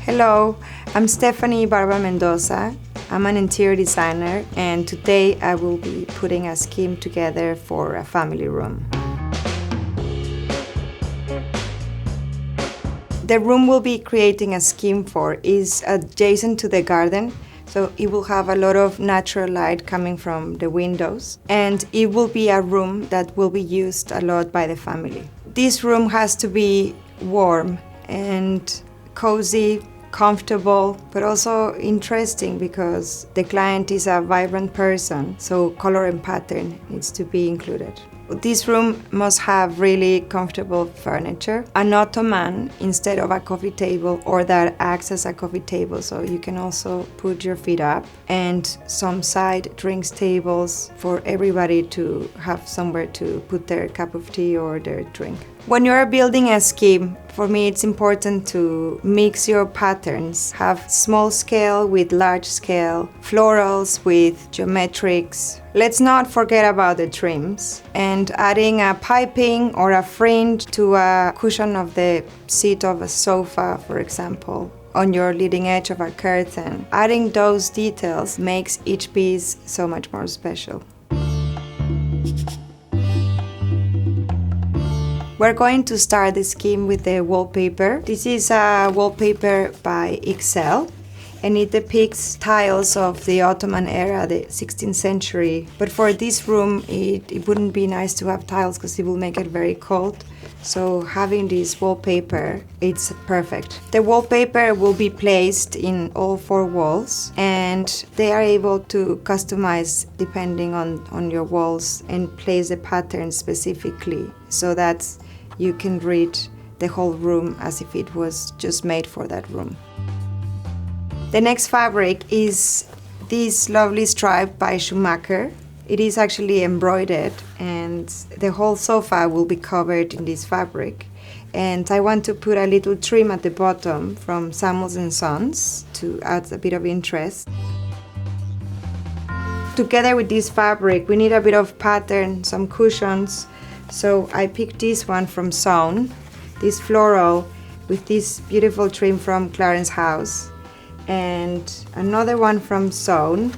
Hello, I'm Stephanie Barba Mendoza. I'm an interior designer, and today I will be putting a scheme together for a family room. The room we'll be creating a scheme for is adjacent to the garden, so it will have a lot of natural light coming from the windows, and it will be a room that will be used a lot by the family. This room has to be warm and cozy, comfortable, but also interesting because the client is a vibrant person, so color and pattern needs to be included. This room must have really comfortable furniture, an ottoman instead of a coffee table, or that acts as a coffee table so you can also put your feet up, and some side drinks tables for everybody to have somewhere to put their cup of tea or their drink. When you are building a scheme, for me it's important to mix your patterns, have small scale with large scale, florals with geometrics. Let's not forget about the trims, and adding a piping or a fringe to a cushion of the seat of a sofa, for example, on your leading edge of a curtain. Adding those details makes each piece so much more special. We're going to start the scheme with the wallpaper. This is a wallpaper by IKSEL, and it depicts tiles of the Ottoman era, the 16th century. But for this room, it wouldn't be nice to have tiles because it will make it very cold. So having this wallpaper, it's perfect. The wallpaper will be placed in all four walls, and they are able to customize depending on your walls and place the pattern specifically so that you can read the whole room as if it was just made for that room. The next fabric is this lovely stripe by Schumacher. It is actually embroidered, and the whole sofa will be covered in this fabric. And I want to put a little trim at the bottom from Samuels & Sons to add a bit of interest. Together with this fabric, we need a bit of pattern, some cushions. So I picked this one from Sewn, this floral with this beautiful trim from Clarence House, and another one from Sewn,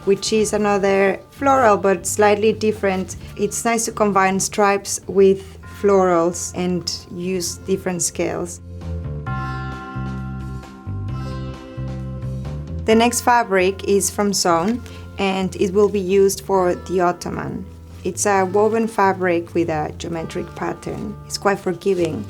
which is another floral but slightly different. It's nice to combine stripes with florals and use different scales. The next fabric is from Sewn, and it will be used for the ottoman. It's a woven fabric with a geometric pattern. It's quite forgiving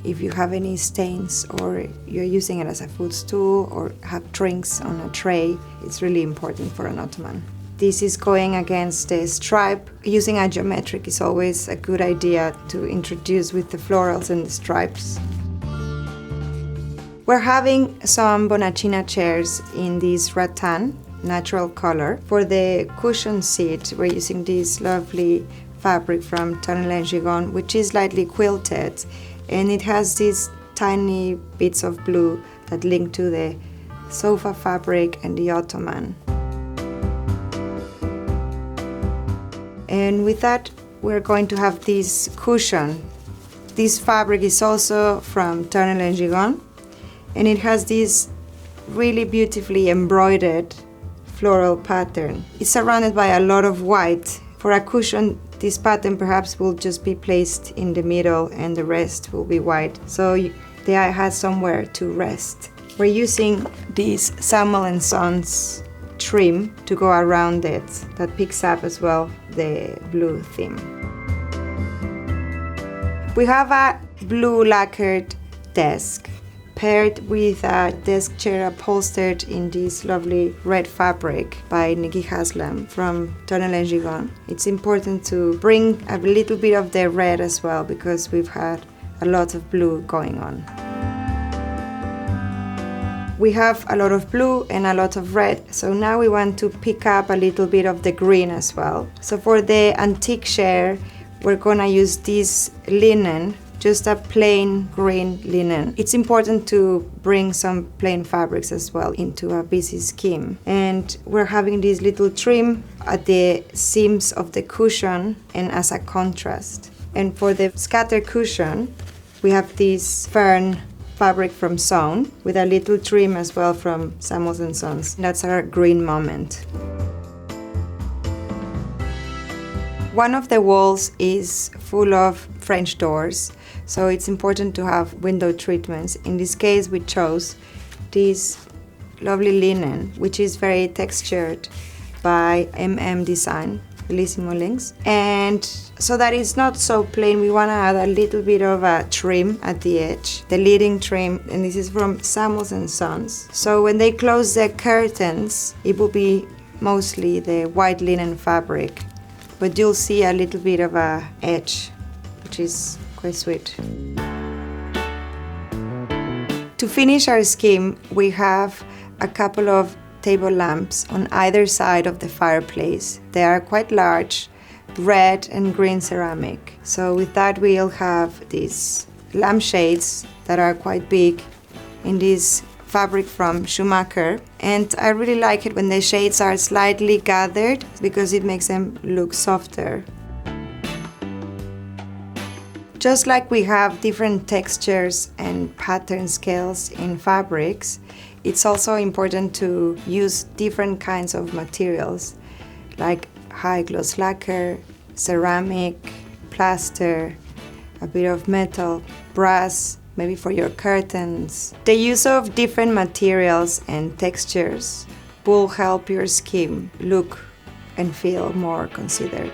if you have any stains or you're using it as a footstool or have drinks on a tray. It's really important for an ottoman. This is going against the stripe. Using a geometric is always a good idea to introduce with the florals and the stripes. We're having some Bonacina chairs in this rattan natural color. For the cushion seat, we're using this lovely fabric from Tassel Gigon, which is lightly quilted, and it has these tiny bits of blue that link to the sofa fabric and the ottoman. And with that, we're going to have this cushion. This fabric is also from Tassel Gigon, and it has this really beautifully embroidered floral pattern. It's surrounded by a lot of white. For a cushion, this pattern perhaps will just be placed in the middle and the rest will be white, so the eye has somewhere to rest. We're using this Samuels & Sons trim to go around it that picks up as well the blue theme. We have a blue lacquered desk paired with a desk chair upholstered in this lovely red fabric by Nikki Haslam from Tassel Gigon. It's important to bring a little bit of the red as well because we've had a lot of blue going on. We have a lot of blue and a lot of red, so now we want to pick up a little bit of the green as well. So for the antique chair, we're gonna use this linen, just a plain green linen. It's important to bring some plain fabrics as well into a busy scheme. And we're having this little trim at the seams of the cushion and as a contrast. And for the scatter cushion, we have this fern fabric from Zone with a little trim as well from Samuels & Sons. That's our green moment. One of the walls is full of French doors, so it's important to have window treatments. In this case, we chose this lovely linen, which is very textured by Design, Bellissimo links. And so that it's not so plain, we want to add a little bit of a trim at the edge, the leading trim, and this is from Samuels & Sons. So when they close the curtains, it will be mostly the white linen fabric, but you'll see a little bit of a edge, which is quite sweet. To finish our scheme, we have a couple of table lamps on either side of the fireplace. They are quite large, red and green ceramic. So with that, we'll have these lampshades that are quite big in this fabric from Schumacher. And I really like it when the shades are slightly gathered because it makes them look softer. Just like we have different textures and pattern scales in fabrics, it's also important to use different kinds of materials like high gloss lacquer, ceramic, plaster, a bit of metal, brass, maybe for your curtains. The use of different materials and textures will help your scheme look and feel more considered.